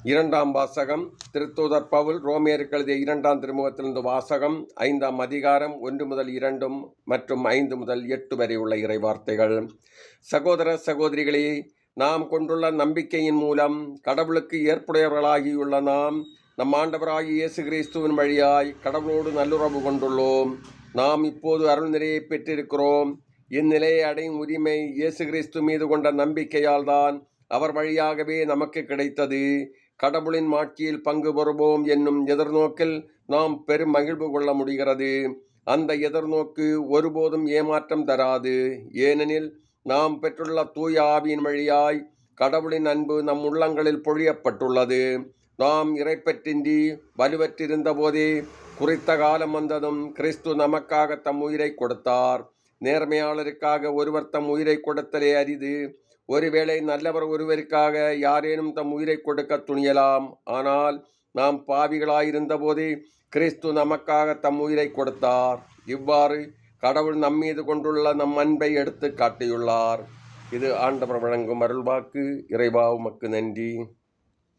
இரண்டாம் வாசகம். திருத்தூதர் பவுல் ரோமேயருக்கு எழுதிய 2ஆம் திருமுகத்திலிருந்து வாசகம். 5ஆம் அதிகாரம் 1 முதல் 2 மற்றும் 5 முதல் 8 வரை உள்ள இறைவார்த்தைகள். சகோதர சகோதரிகளே, நாம் கொண்டுள்ள நம்பிக்கையின் மூலம் கடவுளுக்கு ஏற்புடையவர்களாகியுள்ள நம் ஆண்டவராகிய இயேசு கிறிஸ்துவின் வழியாய் கடவுளோடு நல்லுறவு கொண்டுள்ளோம். நாம் இப்போது அருள் நிறையை பெற்றிருக்கிறோம். இந்நிலையை அடையும் உரிமை இயேசு கிறிஸ்து மீது கொண்ட நம்பிக்கையால் தான் அவர் வழியாகவே நமக்கு கிடைத்தது. கடவுளின் மாட்சியில் பங்கு பெறுவோம் என்னும் எதிர்நோக்கில் நாம் பெரும் மகிழ்வு கொள்ள முடிகிறது. அந்த எதிர்நோக்கு ஒருபோதும் ஏமாற்றம் தராது. ஏனெனில் நாம் பெற்றுள்ள தூய ஆவியின் வழியாய் கடவுளின் அன்பு நம் உள்ளங்களில் பொழியப்பட்டுள்ளது. நாம் இறைப்பற்றின்றி வலுவற்றிருந்த போதே குறித்த காலம் வந்ததும் கிறிஸ்து நமக்காக தம் உயிரை கொடுத்தார். நேர்மையாளருக்காக ஒருவர் தம் உயிரை கொடுத்தலே அரிது. ஒருவேளை நல்லவர் ஒருவருக்காக யாரேனும் தம் உயிரை கொடுக்க துணியலாம். ஆனால் நாம் பாவிகளாயிருந்த போதே கிறிஸ்து நமக்காக தம் உயிரை கொடுத்தார். இவ்வாறு கடவுள் நம்மீது கொண்டுள்ள நம் அன்பை எடுத்து காட்டியுள்ளார். இது ஆண்டவர் வழங்கும் அருள்வாக்கு. இறைவா உமக்கு நன்றி.